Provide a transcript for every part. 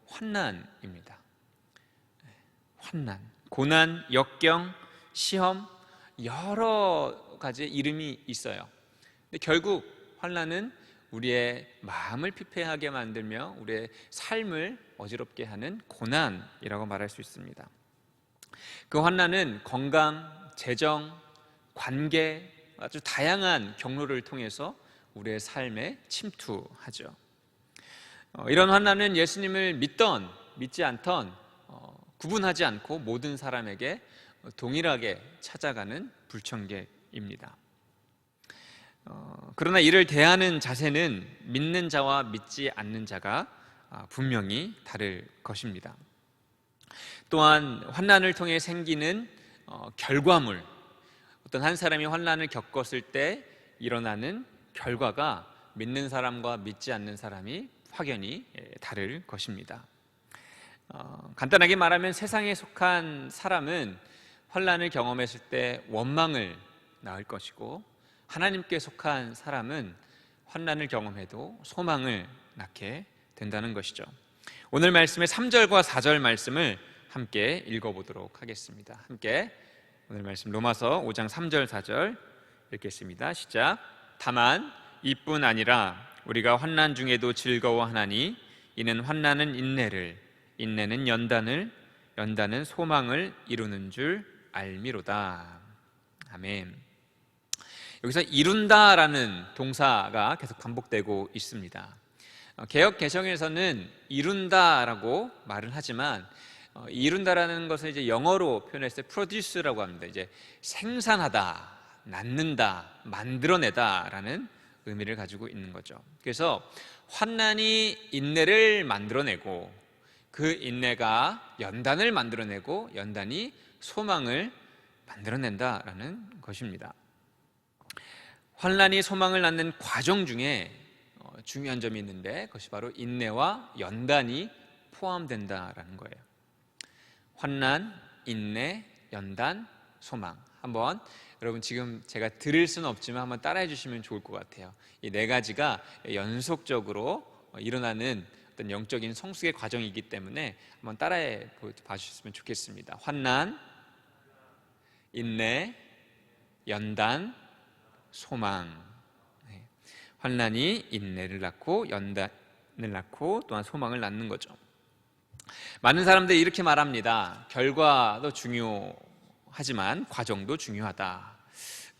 환난입니다. 환난, 고난, 역경, 시험, 여러 가지 이름이 있어요. 근데 결국 환난은 우리의 마음을 피폐하게 만들며 우리의 삶을 어지럽게 하는 고난이라고 말할 수 있습니다. 그 환난은 건강, 재정, 관계, 아주 다양한 경로를 통해서 우리의 삶에 침투하죠. 이런 환난은 예수님을 믿던 믿지 않던 구분하지 않고 모든 사람에게 동일하게 찾아가는 불청객입니다. 그러나 이를 대하는 자세는 믿는 자와 믿지 않는 자가 분명히 다를 것입니다. 또한 환난을 통해 생기는 결과물, 어떤 한 사람이 환난을 겪었을 때 일어나는 결과가 믿는 사람과 믿지 않는 사람이 확연히 다를 것입니다. 간단하게 말하면 세상에 속한 사람은 환난을 경험했을 때 원망을 낳을 것이고, 하나님께 속한 사람은 환난을 경험해도 소망을 낳게 된다는 것이죠. 오늘 말씀의 3절과 4절 말씀을 함께 읽어보도록 하겠습니다. 함께 오늘 말씀 로마서 5장 3절 4절 읽겠습니다. 시작. 다만 이뿐 아니라 우리가 환난 중에도 즐거워하나니 이는 환난은 인내를, 인내는 연단을, 연단은 소망을 이루는 줄 알미로다. 아멘. 여기서 이룬다라는 동사가 계속 반복되고 있습니다. 개역 개정에서는 이룬다라고 말을 하지만 이룬다라는 것을 이제 영어로 표현했을 때 produce라고 합니다. 이제 생산하다, 낳는다, 만들어내다라는 의미를 가지고 있는 거죠. 그래서 환난이 인내를 만들어내고, 그 인내가 연단을 만들어내고, 연단이 소망을 만들어낸다라는 것입니다. 환난이 소망을 낳는 과정 중에 중요한 점이 있는데, 그것이 바로 인내와 연단이 포함된다라는 거예요. 환난, 인내, 연단, 소망. 한번 여러분 지금 제가 들을 수는 없지만 한번 따라해 주시면 좋을 것 같아요. 이 네 가지가 연속적으로 일어나는 어떤 영적인 성숙의 과정이기 때문에 한번 따라해 봐주셨으면 좋겠습니다. 환난, 인내, 연단, 소망. 환난이 인내를 낳고 연단을 낳고 또한 소망을 낳는 거죠. 많은 사람들이 이렇게 말합니다. 결과도 중요하지만 과정도 중요하다.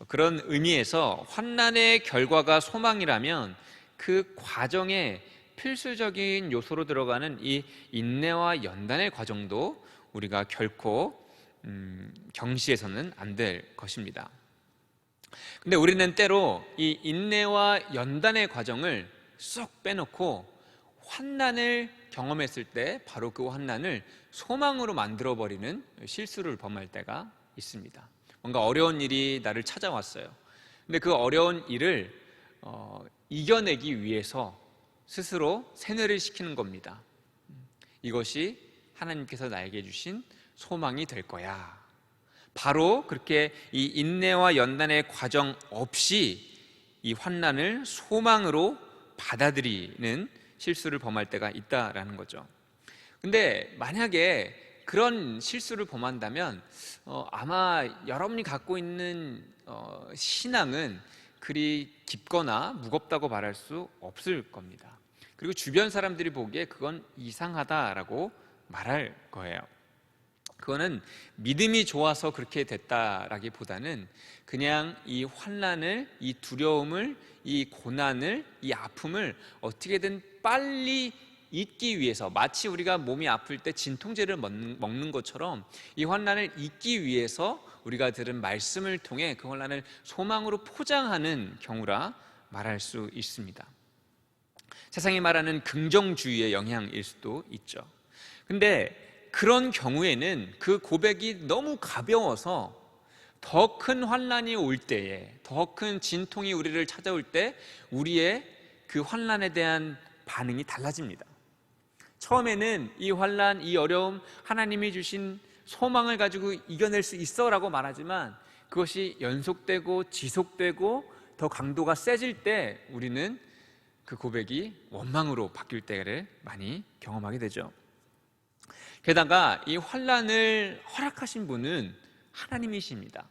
그런 의미에서 환난의 결과가 소망이라면 그 과정에 필수적인 요소로 들어가는 이 인내와 연단의 과정도 우리가 결코 경시해서는 안 될 것입니다. 근데 우리는 때로 이 인내와 연단의 과정을 쏙 빼놓고 환난을 경험했을 때 바로 그 환난을 소망으로 만들어버리는 실수를 범할 때가 있습니다. 뭔가 어려운 일이 나를 찾아왔어요. 근데 그 어려운 일을 이겨내기 위해서 스스로 세뇌를 시키는 겁니다. 이것이 하나님께서 나에게 주신 소망이 될 거야. 바로 그렇게 이 인내와 연단의 과정 없이 이 환난을 소망으로 받아들이는 실수를 범할 때가 있다라는 거죠. 근데 만약에 그런 실수를 범한다면 아마 여러분이 갖고 있는 신앙은 그리 깊거나 무겁다고 말할 수 없을 겁니다. 그리고 주변 사람들이 보기에 그건 이상하다라고 말할 거예요. 그거는 믿음이 좋아서 그렇게 됐다라기보다는 그냥 이 환난을, 이 두려움을, 이 고난을, 이 아픔을 어떻게든 빨리 잊기 위해서, 마치 우리가 몸이 아플 때 진통제를 먹는 것처럼 이 환난을 잊기 위해서 우리가 들은 말씀을 통해 그 환난을 소망으로 포장하는 경우라 말할 수 있습니다. 세상이 말하는 긍정주의의 영향일 수도 있죠. 근데 그런 경우에는 그 고백이 너무 가벼워서 더 큰 환난이 올 때에, 더 큰 진통이 우리를 찾아올 때 우리의 그 환난에 대한 반응이 달라집니다. 처음에는 이 환난, 이 어려움, 하나님이 주신 소망을 가지고 이겨낼 수 있어 라고 말하지만 그것이 연속되고 지속되고 더 강도가 세질 때 우리는 그 고백이 원망으로 바뀔 때를 많이 경험하게 되죠. 게다가 이 환난을 허락하신 분은 하나님이십니다.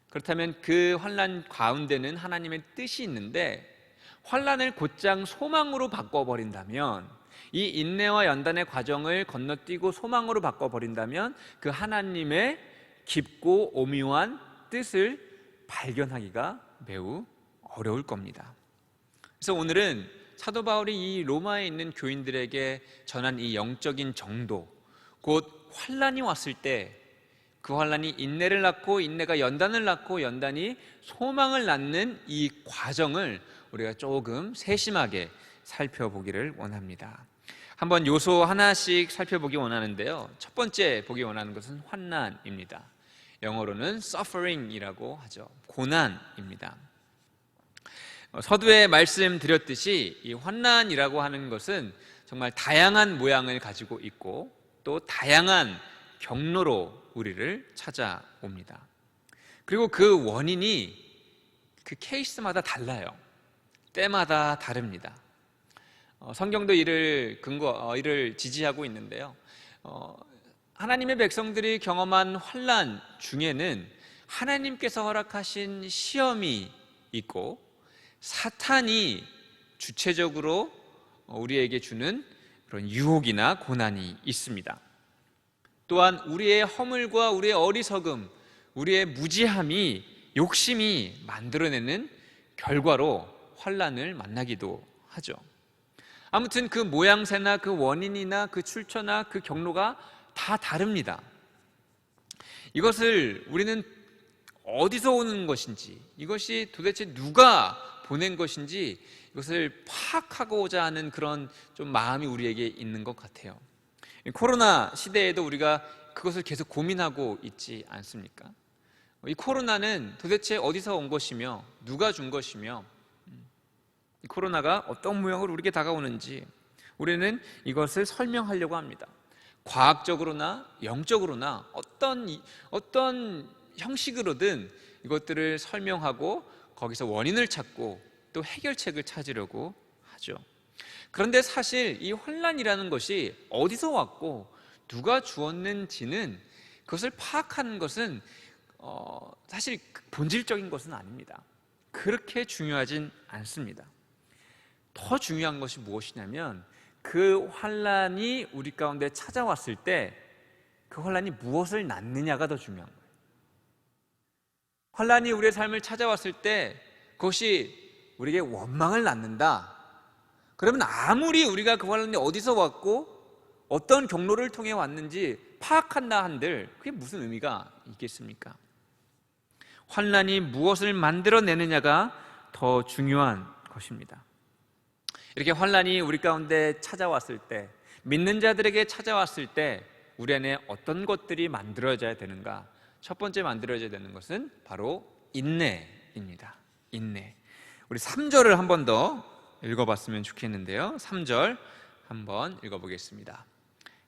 그렇다면 그 환난 가운데는 하나님의 뜻이 있는데, 환난을 곧장 소망으로 바꿔버린다면, 이 인내와 연단의 과정을 건너뛰고 소망으로 바꿔버린다면 그 하나님의 깊고 오묘한 뜻을 발견하기가 매우 어려울 겁니다. 그래서 오늘은 사도 바울이 이 로마에 있는 교인들에게 전한 이 영적인 정도, 곧 환난이 왔을 때 그 환난이 인내를 낳고 인내가 연단을 낳고 연단이 소망을 낳는 이 과정을 우리가 조금 세심하게 살펴보기를 원합니다. 한번 요소 하나씩 살펴보기 원하는데요, 첫 번째 보기 원하는 것은 환난입니다. 영어로는 suffering이라고 하죠. 고난입니다. 서두에 말씀드렸듯이 이 환난이라고 하는 것은 정말 다양한 모양을 가지고 있고 또 다양한 경로로 우리를 찾아옵니다. 그리고 그 원인이 그 케이스마다 달라요. 때마다 다릅니다. 성경도 이를 지지하고 있는데요, 하나님의 백성들이 경험한 환난 중에는 하나님께서 허락하신 시험이 있고 사탄이 주체적으로 우리에게 주는 그런 유혹이나 고난이 있습니다. 또한 우리의 허물과 우리의 어리석음, 우리의 무지함이, 욕심이 만들어내는 결과로 환난을 만나기도 하죠. 아무튼 그 모양새나 그 원인이나 그 출처나 그 경로가 다 다릅니다. 이것을 우리는 어디서 오는 것인지, 이것이 도대체 누가 보낸 것인지 이것을 파악하고자 하는 그런 좀 마음이 우리에게 있는 것 같아요. 코로나 시대에도 우리가 그것을 계속 고민하고 있지 않습니까? 이 코로나는 도대체 어디서 온 것이며 누가 준 것이며 이 코로나가 어떤 모양으로 우리에게 다가오는지 우리는 이것을 설명하려고 합니다. 과학적으로나 영적으로나 어떤 형식으로든 이것들을 설명하고 거기서 원인을 찾고 또 해결책을 찾으려고 하죠. 그런데 사실 이 환난이라는 것이 어디서 왔고 누가 주었는지는, 그것을 파악하는 것은 사실 본질적인 것은 아닙니다. 그렇게 중요하진 않습니다. 더 중요한 것이 무엇이냐면 그 환난이 우리 가운데 찾아왔을 때 그 환난이 무엇을 낳느냐가 더 중요한 거예요. 환난이 우리의 삶을 찾아왔을 때 그것이 우리에게 원망을 낳는다, 그러면 아무리 우리가 그 환난이 어디서 왔고 어떤 경로를 통해 왔는지 파악한다 한들 그게 무슨 의미가 있겠습니까? 환난이 무엇을 만들어내느냐가 더 중요한 것입니다. 이렇게 환난이 우리 가운데 찾아왔을 때, 믿는 자들에게 찾아왔을 때 우리 안에 어떤 것들이 만들어져야 되는가? 첫 번째 만들어져야 되는 것은 바로 인내입니다. 인내. 우리 3절을 한 번 더 읽어봤으면 좋겠는데요, 3절 한번 읽어보겠습니다.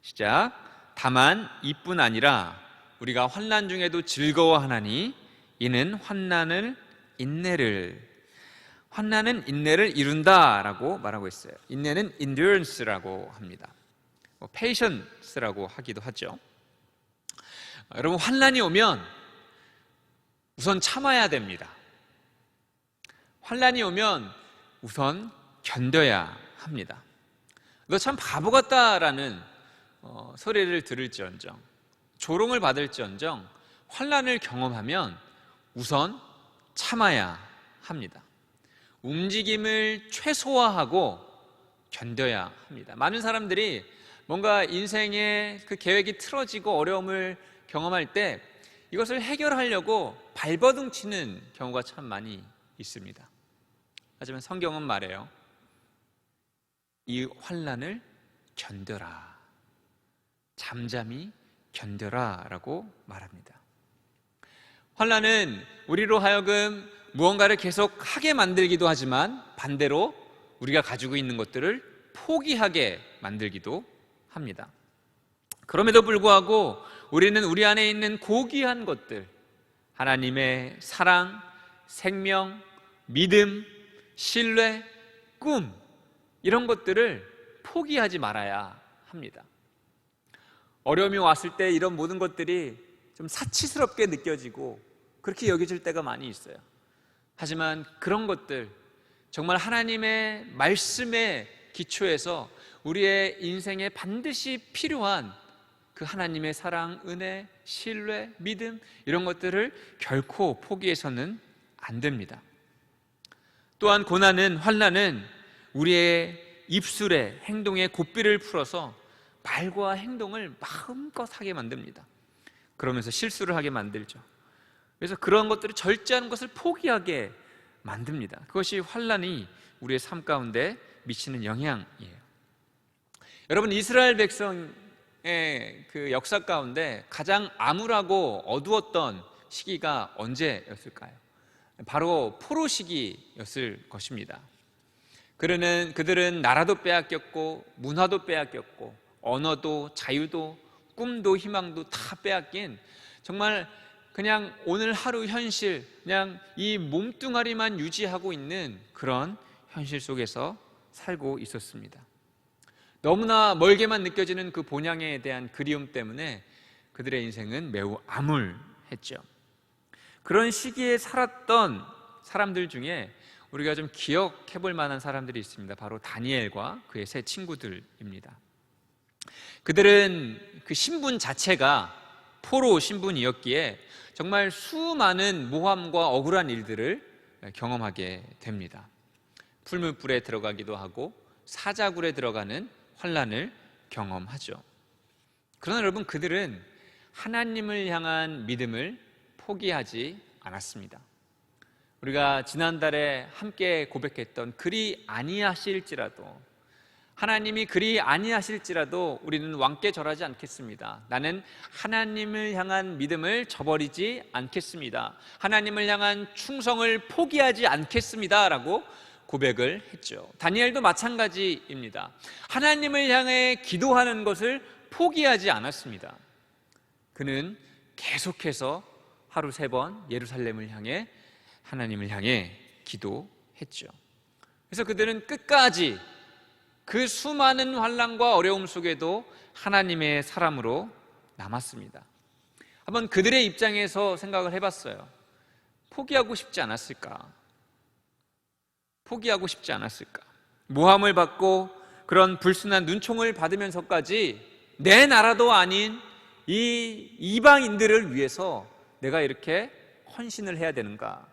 시작. 다만 이뿐 아니라 우리가 환난 중에도 즐거워하나니 이는 환난은 인내를 이룬다라고 말하고 있어요. 인내는 endurance라고 합니다. patience라고 하기도 하죠. 여러분, 환난이 오면 우선 참아야 됩니다. 환난이 오면 우선 견뎌야 합니다. 너 참 바보 같다라는 소리를 들을지언정, 조롱을 받을지언정 환난을 경험하면 우선 참아야 합니다. 움직임을 최소화하고 견뎌야 합니다. 많은 사람들이 뭔가 인생의 그 계획이 틀어지고 어려움을 경험할 때 이것을 해결하려고 발버둥 치는 경우가 참 많이 있습니다. 하지만 성경은 말해요. 이 환난을 견뎌라, 잠잠히 견뎌라 라고 말합니다. 환난은 우리로 하여금 무언가를 계속 하게 만들기도 하지만 반대로 우리가 가지고 있는 것들을 포기하게 만들기도 합니다. 그럼에도 불구하고 우리는 우리 안에 있는 고귀한 것들, 하나님의 사랑, 생명, 믿음, 신뢰, 꿈, 이런 것들을 포기하지 말아야 합니다. 어려움이 왔을 때 이런 모든 것들이 좀 사치스럽게 느껴지고 그렇게 여겨질 때가 많이 있어요. 하지만 그런 것들, 정말 하나님의 말씀에 기초해서 우리의 인생에 반드시 필요한 그 하나님의 사랑, 은혜, 신뢰, 믿음, 이런 것들을 결코 포기해서는 안 됩니다. 또한 고난은, 환난은 우리의 입술에, 행동에 고삐를 풀어서 말과 행동을 마음껏 하게 만듭니다. 그러면서 실수를 하게 만들죠. 그래서 그런 것들을 절제하는 것을 포기하게 만듭니다. 그것이 환난이 우리의 삶 가운데 미치는 영향이에요. 여러분, 이스라엘 백성의 그 역사 가운데 가장 암울하고 어두웠던 시기가 언제였을까요? 바로 포로 시기였을 것입니다. 그들은 나라도 빼앗겼고 문화도 빼앗겼고 언어도 자유도 꿈도 희망도 다 빼앗긴, 정말 그냥 오늘 하루 현실, 그냥 이 몸뚱아리만 유지하고 있는 그런 현실 속에서 살고 있었습니다. 너무나 멀게만 느껴지는 그 본향에 대한 그리움 때문에 그들의 인생은 매우 암울했죠. 그런 시기에 살았던 사람들 중에 우리가 좀 기억해 볼 만한 사람들이 있습니다. 바로 다니엘과 그의 세 친구들입니다. 그들은 그 신분 자체가 포로 신분이었기에 정말 수많은 모함과 억울한 일들을 경험하게 됩니다. 풀무불에 들어가기도 하고 사자굴에 들어가는 환난을 경험하죠. 그러나 여러분, 그들은 하나님을 향한 믿음을 포기하지 않았습니다. 우리가 지난달에 함께 고백했던 그리 아니하실지라도, 하나님이 그리 아니하실지라도 우리는 왕께 절하지 않겠습니다. 나는 하나님을 향한 믿음을 저버리지 않겠습니다. 하나님을 향한 충성을 포기하지 않겠습니다 라고 고백을 했죠. 다니엘도 마찬가지입니다. 하나님을 향해 기도하는 것을 포기하지 않았습니다. 그는 계속해서 하루 3번 예루살렘을 향해, 하나님을 향해 기도했죠. 그래서 그들은 끝까지 그 수많은 환난과 어려움 속에도 하나님의 사람으로 남았습니다. 한번 그들의 입장에서 생각을 해봤어요. 포기하고 싶지 않았을까? 포기하고 싶지 않았을까? 모함을 받고 그런 불순한 눈총을 받으면서까지 내 나라도 아닌 이 이방인들을 위해서 내가 이렇게 헌신을 해야 되는가?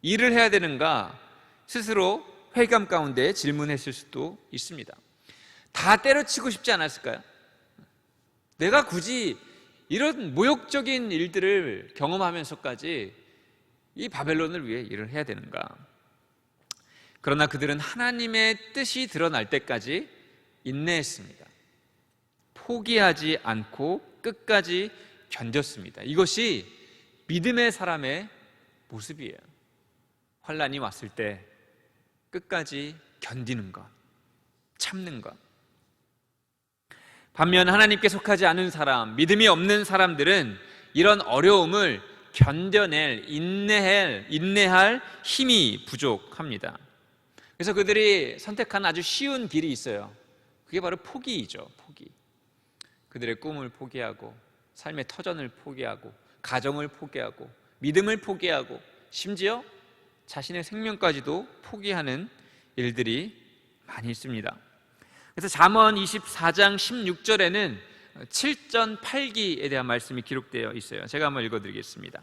일을 해야 되는가? 스스로 회감 가운데 질문했을 수도 있습니다. 다 때려치고 싶지 않았을까요? 내가 굳이 이런 모욕적인 일들을 경험하면서까지 이 바벨론을 위해 일을 해야 되는가? 그러나 그들은 하나님의 뜻이 드러날 때까지 인내했습니다. 포기하지 않고 끝까지 견뎠습니다. 이것이 믿음의 사람의 모습이에요. 환난이 왔을 때 끝까지 견디는 것, 참는 것. 반면 하나님께 속하지 않은 사람, 믿음이 없는 사람들은 이런 어려움을 견뎌낼, 인내할 힘이 부족합니다. 그래서 그들이 선택한 아주 쉬운 길이 있어요. 그게 바로 포기이죠. 포기. 그들의 꿈을 포기하고, 삶의 터전을 포기하고, 가정을 포기하고, 믿음을 포기하고, 심지어 자신의 생명까지도 포기하는 일들이 많이 있습니다. 그래서 잠언 24장 16절에는 7전 8기에 대한 말씀이 기록되어 있어요. 제가 한번 읽어드리겠습니다.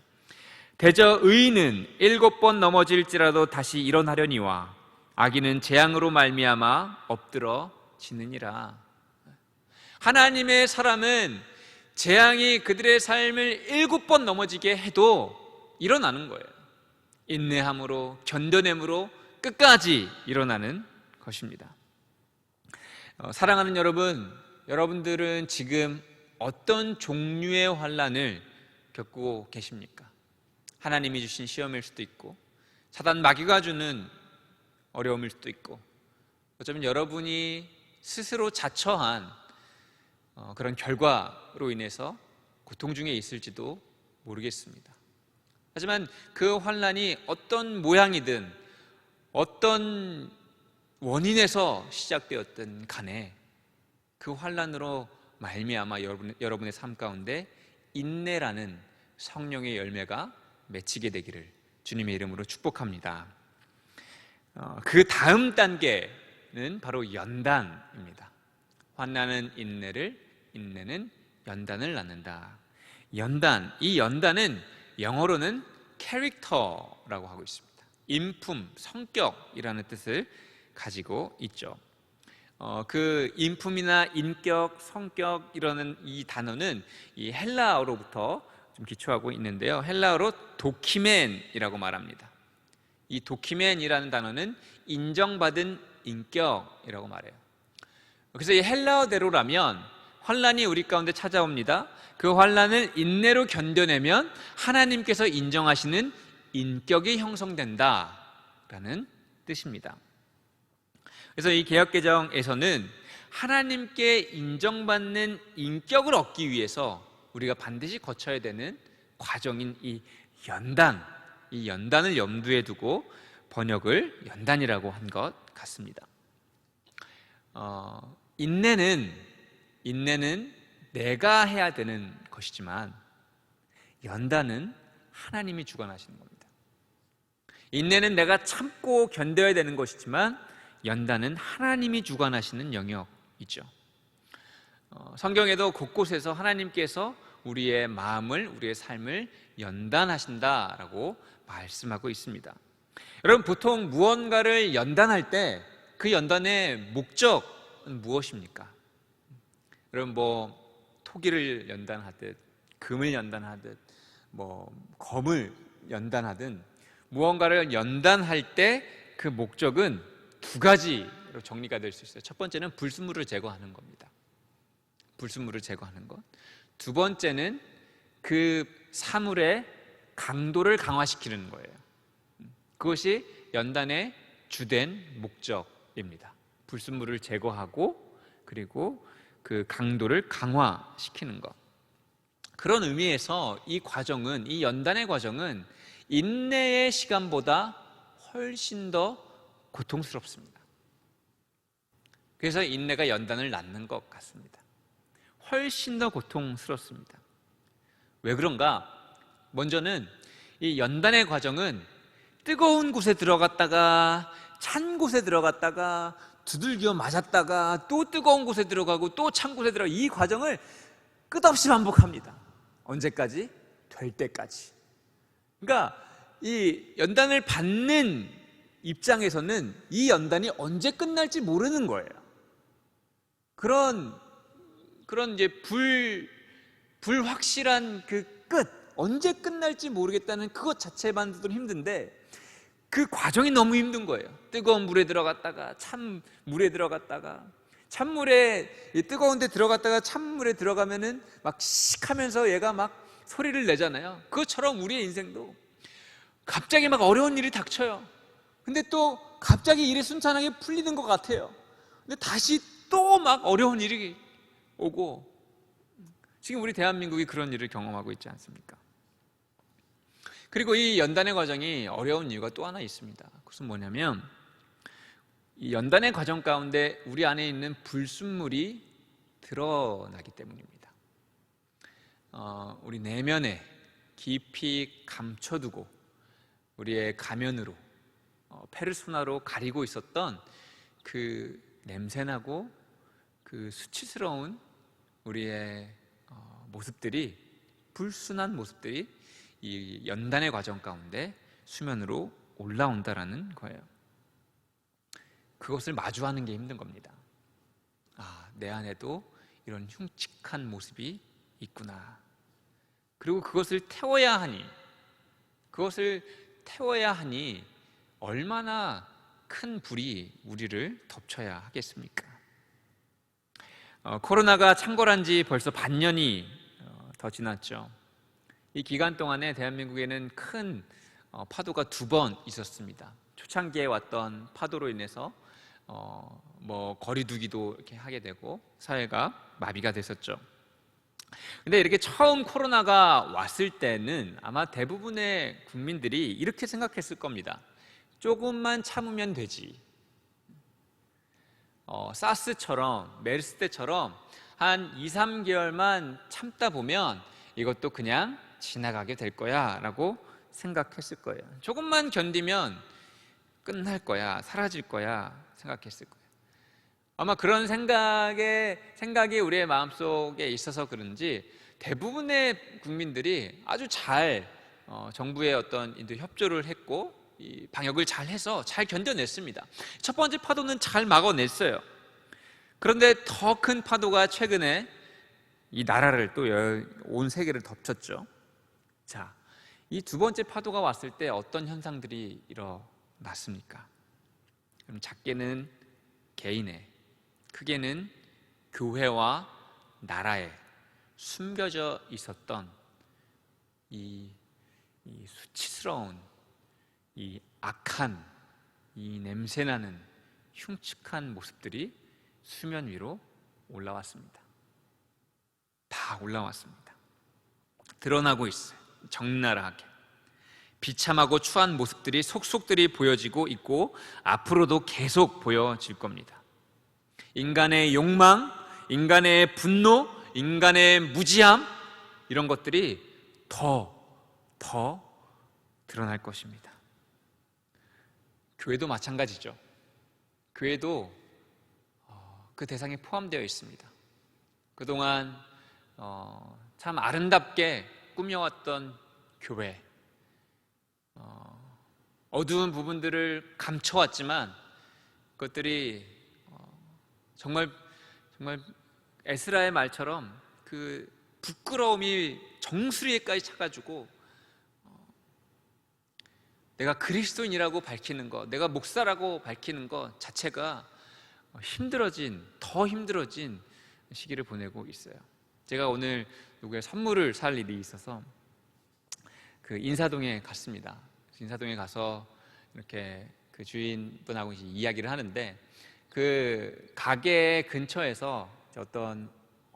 대저 의인은 7번 넘어질지라도 다시 일어나려니와 악인은 재앙으로 말미암아 엎드러지느니라. 하나님의 사람은 재앙이 그들의 삶을 7번 넘어지게 해도 일어나는 거예요. 인내함으로, 견뎌냄으로 끝까지 일어나는 것입니다. 사랑하는 여러분, 여러분들은 지금 어떤 종류의 환난을 겪고 계십니까? 하나님이 주신 시험일 수도 있고, 사단 마귀가 주는 어려움일 수도 있고, 어쩌면 여러분이 스스로 자처한 그런 결과로 인해서 고통 중에 있을지도 모르겠습니다. 하지만 그 환난이 어떤 모양이든 어떤 원인에서 시작되었든 간에 그 환난으로 말미암아 여러분의 삶 가운데 인내라는 성령의 열매가 맺히게 되기를 주님의 이름으로 축복합니다. 그 다음 단계는 바로 연단입니다. 환난은 인내를, 인내는 연단을 낳는다. 연단, 이 연단은 영어로는 캐릭터라고 하고 있습니다. 인품, 성격이라는 뜻을 가지고 있죠. 그 인품이나 인격, 성격 이라는 이 단어는 이 헬라어로부터 좀 기초하고 있는데요. 헬라어로 도키멘이라고 말합니다. 이 도키멘이라는 단어는 인정받은 인격이라고 말해요. 그래서 이 헬라어대로라면 환난이 우리 가운데 찾아옵니다. 그 환난을 인내로 견뎌내면 하나님께서 인정하시는 인격이 형성된다라는 뜻입니다. 그래서 이 개역개정에서는 하나님께 인정받는 인격을 얻기 위해서 우리가 반드시 거쳐야 되는 과정인 이 연단을 염두에 두고 번역을 연단이라고 한 것 같습니다. 인내는 내가 해야 되는 것이지만 연단은 하나님이 주관하시는 겁니다. 인내는 내가 참고 견뎌야 되는 것이지만 연단은 하나님이 주관하시는 영역이죠. 성경에도 곳곳에서 하나님께서 우리의 마음을, 우리의 삶을 연단하신다라고 말씀하고 있습니다. 여러분, 보통 무언가를 연단할 때 그 연단의 목적은 무엇입니까? 여러분, 토기를 연단하듯, 금을 연단하듯, 검을 연단하든 무언가를 연단할 때 그 목적은 두 가지로 정리가 될 수 있어요. 첫 번째는 불순물을 제거하는 겁니다. 불순물을 제거하는 것. 두 번째는 그 사물의 강도를 강화시키는 거예요. 그것이 연단의 주된 목적입니다. 불순물을 제거하고 그리고 그 강도를 강화시키는 것. 그런 의미에서 이 연단의 과정은 인내의 시간보다 훨씬 더 고통스럽습니다. 그래서 인내가 연단을 낳는 것 같습니다. 훨씬 더 고통스럽습니다. 왜 그런가? 먼저는 이 연단의 과정은 뜨거운 곳에 들어갔다가 찬 곳에 들어갔다가 두들겨 맞았다가 또 뜨거운 곳에 들어가고 또 찬 곳에 들어가고 이 과정을 끝없이 반복합니다. 언제까지? 될 때까지. 그러니까 이 연단을 받는 입장에서는 이 연단이 언제 끝날지 모르는 거예요. 그런 이제 불확실한 그 끝, 언제 끝날지 모르겠다는 그것 자체만으로도 힘든데 그 과정이 너무 힘든 거예요. 뜨거운 물에 들어갔다가 찬물에 들어갔다가 찬물에 뜨거운 데 들어갔다가 찬물에 들어가면은 막 씩 하면서 얘가 막 소리를 내잖아요. 그것처럼 우리의 인생도 갑자기 막 어려운 일이 닥쳐요. 근데 또 갑자기 일이 순탄하게 풀리는 것 같아요. 근데 다시 또 막 어려운 일이 오고, 지금 우리 대한민국이 그런 일을 경험하고 있지 않습니까? 그리고 이 연단의 과정이 어려운 이유가 또 하나 있습니다. 그것은 뭐냐면 이 연단의 과정 가운데 우리 안에 있는 불순물이 드러나기 때문입니다. 우리 내면에 깊이 감춰두고 우리의 가면으로 페르소나로 가리고 있었던 그 냄새나고 그 수치스러운 우리의 모습들이, 불순한 모습들이 이 연단의 과정 가운데 수면으로 올라온다라는 거예요. 그것을 마주하는 게 힘든 겁니다. 내 안에도 이런 흉측한 모습이 있구나. 그리고 그것을 태워야 하니 얼마나 큰 불이 우리를 덮쳐야 하겠습니까? 코로나가 창궐한 지 벌써 반년이 더 지났죠. 이 기간 동안에 대한민국에는 큰 파도가 2번 있었습니다. 초창기에 왔던 파도로 인해서 거리두기도 이렇게 하게 되고 사회가 마비가 됐었죠. 근데 이렇게 처음 코로나가 왔을 때는 아마 대부분의 국민들이 이렇게 생각했을 겁니다. 조금만 참으면 되지. 사스처럼, 메르스 때처럼 한 2, 3개월만 참다 보면 이것도 그냥 지나가게 될 거야 라고 생각했을 거예요. 조금만 견디면 끝날 거야, 사라질 거야 생각했을 거예요. 아마 그런 생각이 우리의 마음속에 있어서 그런지 대부분의 국민들이 아주 잘 정부의 어떤 인도 협조를 했고 이 방역을 잘 해서 잘 견뎌냈습니다. 첫 번째 파도는 잘 막아냈어요. 그런데 더 큰 파도가 최근에 이 나라를 또 온 세계를 덮쳤죠. 자, 이 두 번째 파도가 왔을 때 어떤 현상들이 일어났습니까? 그럼 작게는 개인의, 크게는 교회와 나라에 숨겨져 있었던 이 수치스러운, 이 악한, 이 냄새나는 흉측한 모습들이 수면 위로 올라왔습니다. 다 올라왔습니다. 드러나고 있어요. 적나라하게 비참하고 추한 모습들이 속속들이 보여지고 있고 앞으로도 계속 보여질 겁니다. 인간의 욕망, 인간의 분노, 인간의 무지함, 이런 것들이 더 드러날 것입니다. 교회도 마찬가지죠. 교회도 그 대상에 포함되어 있습니다. 그동안 참 아름답게 꾸며왔던 교회, 어두운 부분들을 감춰왔지만 그것들이 정말 에스라의 말처럼 그 부끄러움이 정수리에까지 차가지고 내가 그리스도인이라고 밝히는 것, 내가 목사라고 밝히는 것 자체가 더 힘들어진 시기를 보내고 있어요. 제가 오늘 누구의 선물을 살 일이 있어서 그 인사동에 갔습니다. 인사동에 가서 이렇게 그 주인분하고 이야기를 하는데 그 가게 근처에서 어떤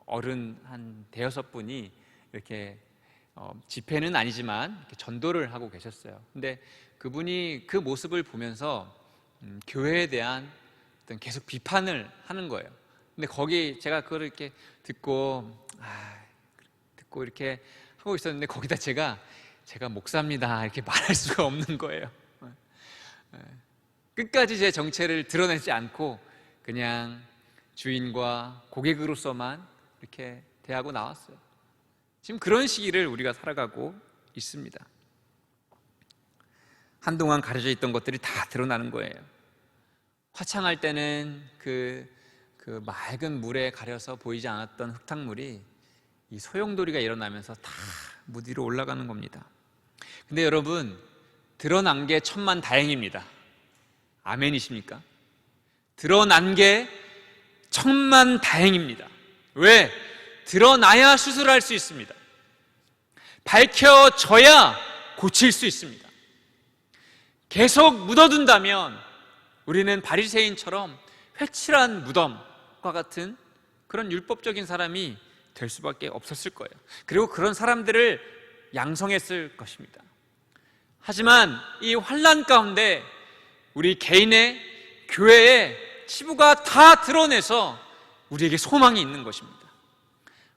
어른 한 대여섯 분이 이렇게 집회는 아니지만 이렇게 전도를 하고 계셨어요. 근데 그분이 그 모습을 보면서 교회에 대한 어떤 계속 비판을 하는 거예요. 근데 거기 제가 그걸 이렇게 듣고 이렇게 하고 있었는데 거기다 제가 목사입니다 이렇게 말할 수가 없는 거예요. 끝까지 제 정체를 드러내지 않고 그냥 주인과 고객으로서만 이렇게 대하고 나왔어요. 지금 그런 시기를 우리가 살아가고 있습니다. 한동안 가려져 있던 것들이 다 드러나는 거예요. 화창할 때는 그 맑은 물에 가려서 보이지 않았던 흙탕물이 이 소용돌이가 일어나면서 다 물 위로 올라가는 겁니다. 근데 여러분, 드러난 게 천만다행입니다. 아멘이십니까? 드러난 게 천만다행입니다. 왜? 드러나야 수술할 수 있습니다. 밝혀져야 고칠 수 있습니다. 계속 묻어둔다면 우리는 바리새인처럼 회칠한 무덤과 같은 그런 율법적인 사람이 될 수밖에 없었을 거예요. 그리고 그런 사람들을 양성했을 것입니다. 하지만 이 환난 가운데 우리 개인의, 교회의 치부가 다 드러내서 우리에게 소망이 있는 것입니다.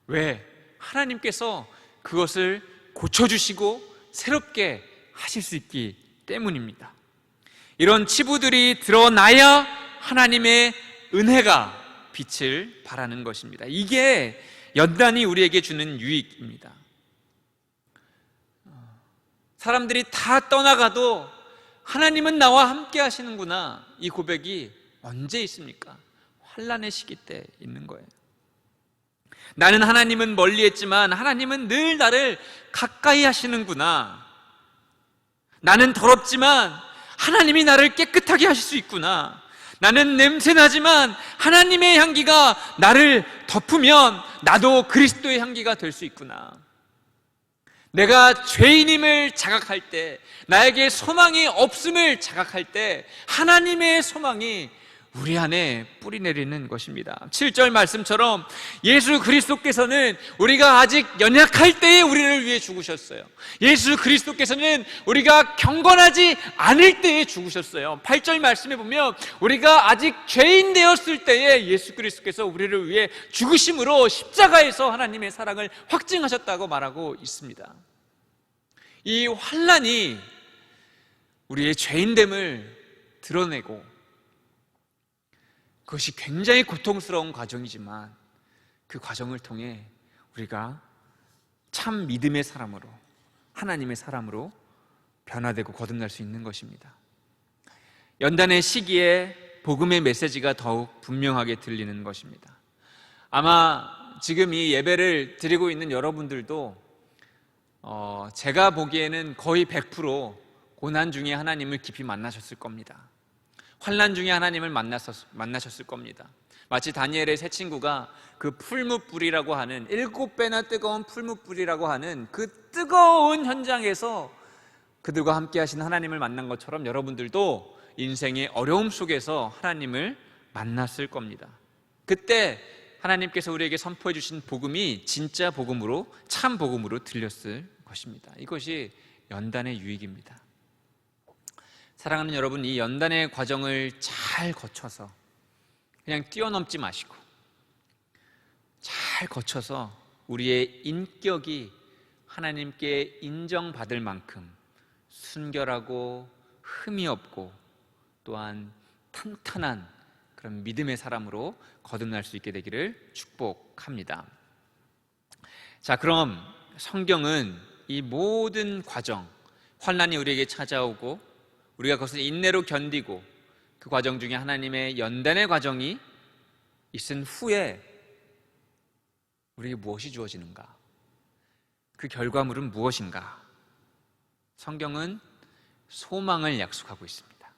왜? 하나님께서 그것을 고쳐주시고 새롭게 하실 수 있기 때문입니다. 이런 치부들이 드러나야 하나님의 은혜가 빛을 발하는 것입니다. 이게 연단이 우리에게 주는 유익입니다. 사람들이 다 떠나가도 하나님은 나와 함께 하시는구나, 이 고백이 언제 있습니까? 환난의 시기 때 있는 거예요. 나는 하나님은 멀리 했지만 하나님은 늘 나를 가까이 하시는구나. 나는 더럽지만 하나님이 나를 깨끗하게 하실 수 있구나. 나는 냄새나지만 하나님의 향기가 나를 덮으면 나도 그리스도의 향기가 될 수 있구나. 내가 죄인임을 자각할 때, 나에게 소망이 없음을 자각할 때 하나님의 소망이 우리 안에 뿌리 내리는 것입니다. 7절 말씀처럼 예수 그리스도께서는 우리가 아직 연약할 때에 우리를 위해 죽으셨어요. 예수 그리스도께서는 우리가 경건하지 않을 때에 죽으셨어요. 8절 말씀에 보면 우리가 아직 죄인 되었을 때에 예수 그리스도께서 우리를 위해 죽으심으로 십자가에서 하나님의 사랑을 확증하셨다고 말하고 있습니다. 이 환난이 우리의 죄인됨을 드러내고 그것이 굉장히 고통스러운 과정이지만 그 과정을 통해 우리가 참 믿음의 사람으로, 하나님의 사람으로 변화되고 거듭날 수 있는 것입니다. 연단의 시기에 복음의 메시지가 더욱 분명하게 들리는 것입니다. 아마 지금 이 예배를 드리고 있는 여러분들도 제가 보기에는 거의 100% 고난 중에 하나님을 깊이 만나셨을 겁니다. 환난 중에 하나님을 만나셨을 겁니다. 마치 다니엘의 세 친구가 그 풀무불이라고 하는 7배나 뜨거운 풀무불이라고 하는 그 뜨거운 현장에서 그들과 함께 하신 하나님을 만난 것처럼 여러분들도 인생의 어려움 속에서 하나님을 만났을 겁니다. 그때 하나님께서 우리에게 선포해 주신 복음이 진짜 복음으로, 참 복음으로 들렸을 것입니다. 이것이 연단의 유익입니다. 사랑하는 여러분, 이 연단의 과정을 잘 거쳐서 그냥 뛰어넘지 마시고 잘 거쳐서 우리의 인격이 하나님께 인정받을 만큼 순결하고 흠이 없고 또한 탄탄한 그런 믿음의 사람으로 거듭날 수 있게 되기를 축복합니다. 자, 그럼 성경은 이 모든 과정, 환난이 우리에게 찾아오고 우리가 그것을 인내로 견디고 그 과정 중에 하나님의 연단의 과정이 있은 후에 우리에게 무엇이 주어지는가? 그 결과물은 무엇인가? 성경은 소망을 약속하고 있습니다.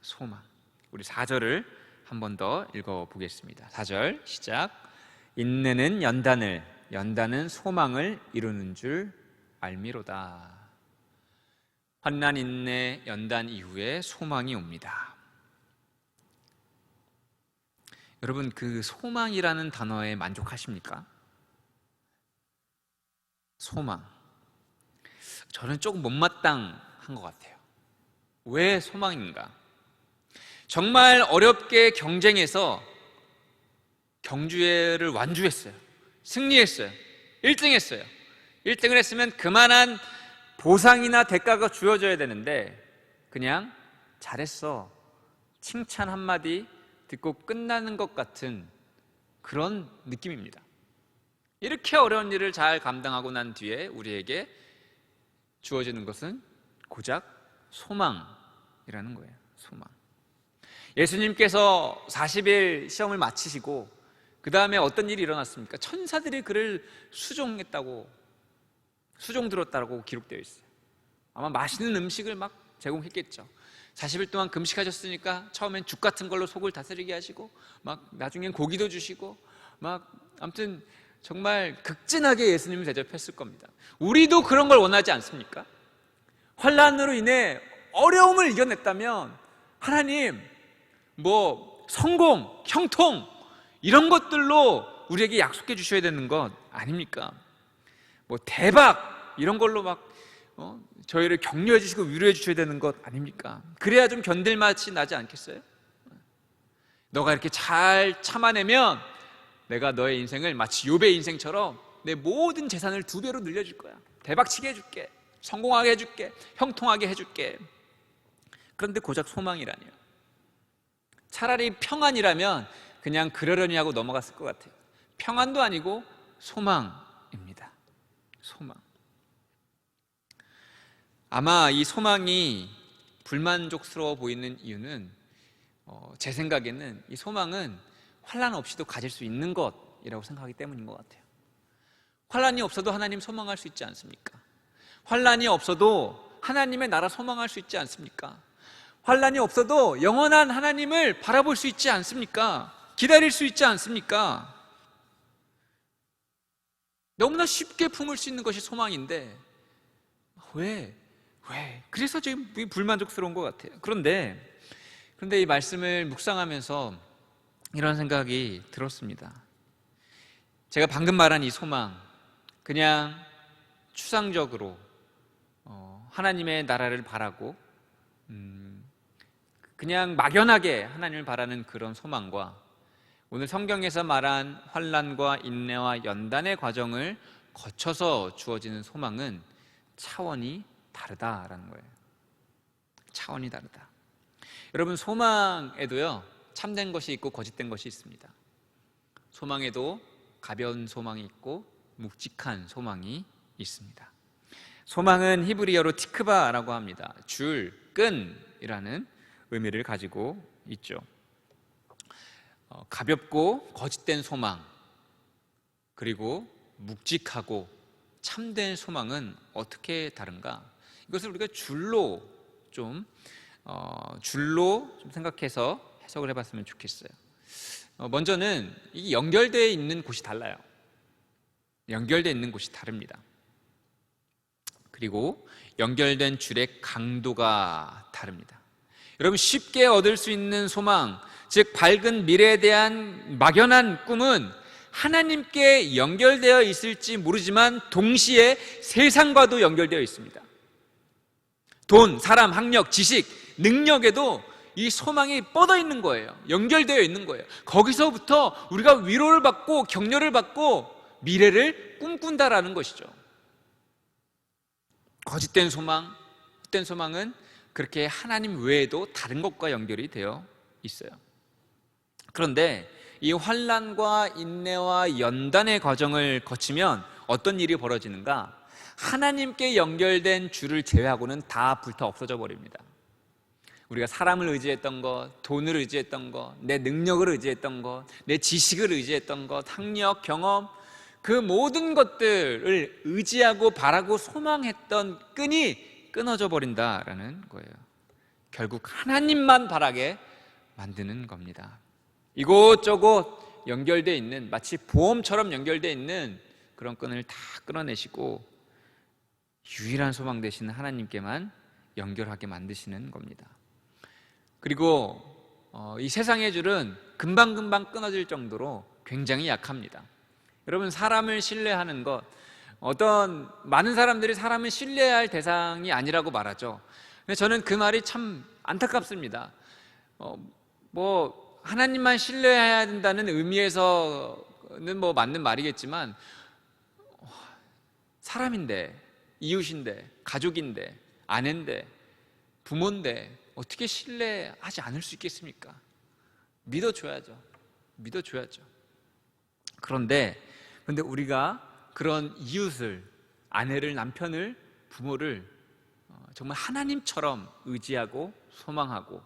소망. 우리 4절을 한 번 더 읽어보겠습니다. 4절 시작. 인내는 연단을, 연단은 소망을 이루는 줄 알미로다. 환난, 인내, 연단 이후에 소망이 옵니다. 여러분, 그 소망이라는 단어에 만족하십니까? 소망. 저는 조금 못마땅한 것 같아요. 왜 소망인가? 정말 어렵게 경쟁해서 경주회를 완주했어요. 승리했어요. 1등 했어요. 1등을 했으면 그만한 보상이나 대가가 주어져야 되는데 그냥 잘했어, 칭찬 한마디 듣고 끝나는 것 같은 그런 느낌입니다. 이렇게 어려운 일을 잘 감당하고 난 뒤에 우리에게 주어지는 것은 고작 소망이라는 거예요. 소망. 예수님께서 40일 시험을 마치시고 그 다음에 어떤 일이 일어났습니까? 천사들이 그를 수종 들었다고 기록되어 있어요. 아마 맛있는 음식을 막 제공했겠죠. 40일 동안 금식하셨으니까 처음엔 죽 같은 걸로 속을 다스리게 하시고 막 나중엔 고기도 주시고 막 아무튼 정말 극진하게 예수님을 대접했을 겁니다. 우리도 그런 걸 원하지 않습니까? 환난으로 인해 어려움을 이겨냈다면 하나님 성공, 형통 이런 것들로 우리에게 약속해 주셔야 되는 것 아닙니까? 대박 이런 걸로 막 저희를 격려해 주시고 위로해 주셔야 되는 것 아닙니까? 그래야 좀 견딜 맛이 나지 않겠어요? 너가 이렇게 잘 참아내면 내가 너의 인생을 마치 욥의 인생처럼 내 모든 재산을 2배로 늘려줄 거야. 대박치게 해줄게, 성공하게 해줄게, 형통하게 해줄게. 그런데 고작 소망이라니요. 차라리 평안이라면 그냥 그러려니 하고 넘어갔을 것 같아요. 평안도 아니고 소망입니다. 소망. 아마 이 소망이 불만족스러워 보이는 이유는 제 생각에는 이 소망은 환난 없이도 가질 수 있는 것이라고 생각하기 때문인 것 같아요. 환난이 없어도 하나님 소망할 수 있지 않습니까? 환난이 없어도 하나님의 나라 소망할 수 있지 않습니까? 환난이 없어도 영원한 하나님을 바라볼 수 있지 않습니까? 기다릴 수 있지 않습니까? 너무나 쉽게 품을 수 있는 것이 소망인데 왜? 그래서 지금 불만족스러운 것 같아요. 그런데 그런데 이 말씀을 묵상하면서 이런 생각이 들었습니다. 제가 방금 말한 이 소망, 그냥 추상적으로 하나님의 나라를 바라고 그냥 막연하게 하나님을 바라는 그런 소망과 오늘 성경에서 말한 환난과 인내와 연단의 과정을 거쳐서 주어지는 소망은 차원이 다르다라는 거예요. 차원이 다르다. 여러분, 소망에도요, 참된 것이 있고 거짓된 것이 있습니다. 소망에도 가벼운 소망이 있고 묵직한 소망이 있습니다. 소망은 히브리어로 티크바라고 합니다. 줄, 끈이라는 의미를 가지고 있죠. 가볍고 거짓된 소망, 그리고 묵직하고 참된 소망은 어떻게 다른가? 이것을 우리가 줄로 좀 생각해서 해석을 해봤으면 좋겠어요. 먼저는 이 연결되어 있는 곳이 달라요. 연결되어 있는 곳이 다릅니다. 그리고 연결된 줄의 강도가 다릅니다. 여러분, 쉽게 얻을 수 있는 소망, 즉 밝은 미래에 대한 막연한 꿈은 하나님께 연결되어 있을지 모르지만 동시에 세상과도 연결되어 있습니다. 돈, 사람, 학력, 지식, 능력에도 이 소망이 뻗어 있는 거예요. 연결되어 있는 거예요. 거기서부터 우리가 위로를 받고 격려를 받고 미래를 꿈꾼다라는 것이죠. 거짓된 소망, 헛된 소망은 그렇게 하나님 외에도 다른 것과 연결이 되어 있어요. 그런데 이 환난과 인내와 연단의 과정을 거치면 어떤 일이 벌어지는가? 하나님께 연결된 줄을 제외하고는 다 불타 없어져 버립니다. 우리가 사람을 의지했던 것, 돈을 의지했던 것, 내 능력을 의지했던 것, 내 지식을 의지했던 것, 학력, 경험, 그 모든 것들을 의지하고 바라고 소망했던 끈이 끊어져 버린다라는 거예요. 결국 하나님만 바라게 만드는 겁니다. 이곳저곳 연결되어 있는, 마치 보험처럼 연결되어 있는 그런 끈을 다 끊어내시고 유일한 소망 되시는 하나님께만 연결하게 만드시는 겁니다. 그리고 이 세상의 줄은 금방금방 끊어질 정도로 굉장히 약합니다. 여러분, 사람을 신뢰하는 것, 많은 사람들이 사람을 신뢰할 대상이 아니라고 말하죠. 근데 저는 그 말이 참 안타깝습니다. 하나님만 신뢰해야 된다는 의미에서는 맞는 말이겠지만, 사람인데, 이웃인데, 가족인데, 아내인데, 부모인데 어떻게 신뢰하지 않을 수 있겠습니까? 믿어줘야죠. 그런데 우리가 그런 이웃을, 아내를, 남편을, 부모를 정말 하나님처럼 의지하고 소망하고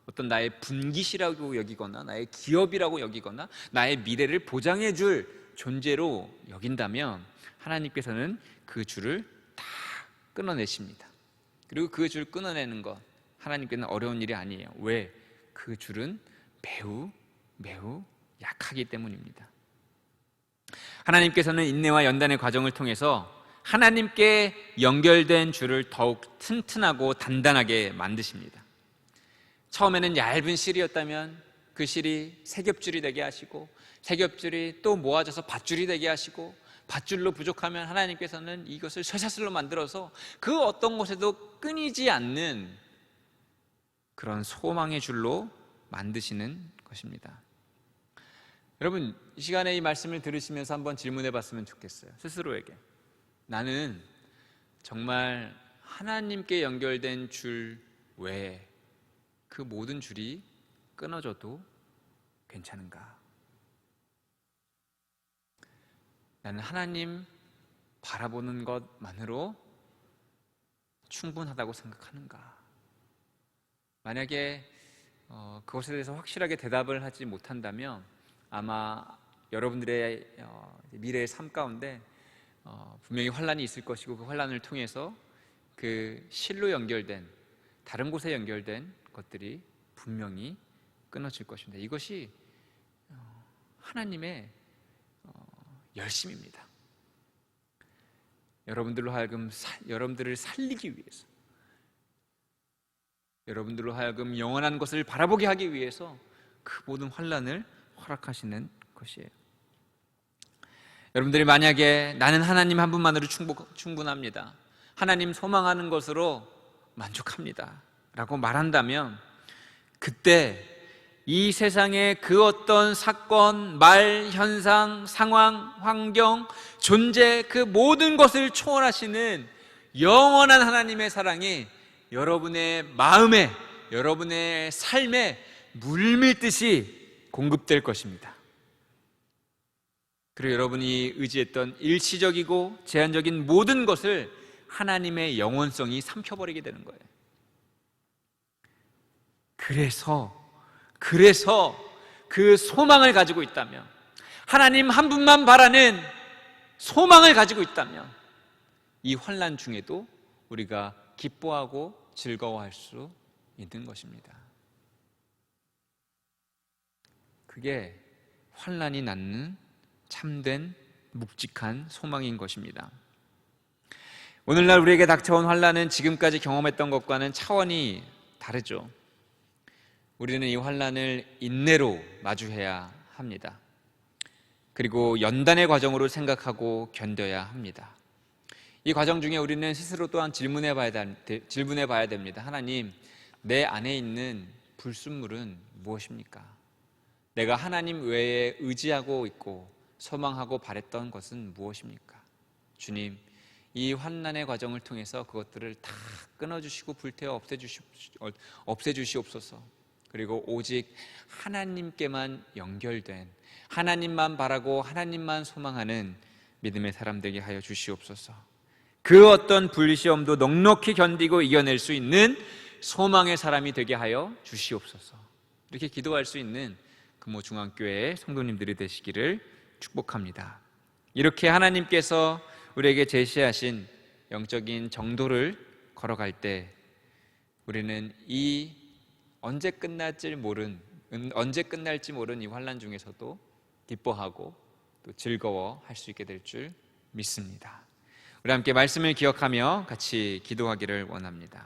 어떤 나의 분깃이라고 여기거나 나의 기업이라고 여기거나 나의 미래를 보장해 줄 존재로 여긴다면 하나님께서는 그 줄을 다 끊어내십니다. 그리고 그 줄 끊어내는 것, 하나님께는 어려운 일이 아니에요. 왜? 그 줄은 매우 약하기 때문입니다. 하나님께서는 인내와 연단의 과정을 통해서 하나님께 연결된 줄을 더욱 튼튼하고 단단하게 만드십니다. 처음에는 얇은 실이었다면 그 실이 세겹줄이 되게 하시고, 세겹줄이 또 모아져서 밧줄이 되게 하시고, 밧줄로 부족하면 하나님께서는 이것을 쇠사슬로 만들어서 그 어떤 곳에도 끊이지 않는 그런 소망의 줄로 만드시는 것입니다. 여러분, 이 시간에 이 말씀을 들으시면서 한번 질문해 봤으면 좋겠어요. 스스로에게, 나는 정말 하나님께 연결된 줄 외에 그 모든 줄이 끊어져도 괜찮은가? 나는 하나님 바라보는 것만으로 충분하다고 생각하는가? 만약에 그것에 대해서 확실하게 대답을 하지 못한다면 아마 여러분들의 미래의 삶 가운데 분명히 환난이 있을 것이고, 그 환난을 통해서 그 실로 연결된, 다른 곳에 연결된 것들이 분명히 끊어질 것입니다. 이것이 하나님의 열심입니다. 여러분들로 하여금 여러분들을 살리기 위해서, 여러분들로 하여금 영원한 것을 바라보게 하기 위해서 그 모든 환난을 허락하시는 것이에요. 여러분들이 만약에 나는 하나님 한 분만으로 충분합니다, 하나님 소망하는 것으로 만족합니다 라고 말한다면, 그때 이 세상의 그 어떤 사건, 말, 현상, 상황, 환경, 존재, 그 모든 것을 초월하시는 영원한 하나님의 사랑이 여러분의 마음에, 여러분의 삶에 물밀듯이 공급될 것입니다. 그리고 여러분이 의지했던 일시적이고 제한적인 모든 것을 하나님의 영원성이 삼켜버리게 되는 거예요. 그래서 그 소망을 가지고 있다면, 하나님 한 분만 바라는 소망을 가지고 있다면, 이 환난 중에도 우리가 기뻐하고 즐거워할 수 있는 것입니다. 그게 환난이 낳는 참된 묵직한 소망인 것입니다. 오늘날 우리에게 닥쳐온 환난은 지금까지 경험했던 것과는 차원이 다르죠. 우리는 이 환난을 인내로 마주해야 합니다. 그리고 연단의 과정으로 생각하고 견뎌야 합니다. 이 과정 중에 우리는 스스로 또한 질문해 봐야 됩니다. 하나님, 내 안에 있는 불순물은 무엇입니까? 내가 하나님 외에 의지하고 있고 소망하고 바랬던 것은 무엇입니까? 주님, 이 환난의 과정을 통해서 그것들을 다 끊어주시고 불태워 없애주시옵소서. 그리고 오직 하나님께만 연결된, 하나님만 바라고 하나님만 소망하는 믿음의 사람 되게 하여 주시옵소서. 그 어떤 불시험도 넉넉히 견디고 이겨낼 수 있는 소망의 사람이 되게 하여 주시옵소서. 이렇게 기도할 수 있는 금호 중앙교회의 성도님들이 되시기를 축복합니다. 이렇게 하나님께서 우리에게 제시하신 영적인 정도를 걸어갈 때 우리는 이 언제 끝날지 모른 이 환난 중에서도 기뻐하고 또 즐거워할 수 있게 될 줄 믿습니다. 우리 함께 말씀을 기억하며 같이 기도하기를 원합니다.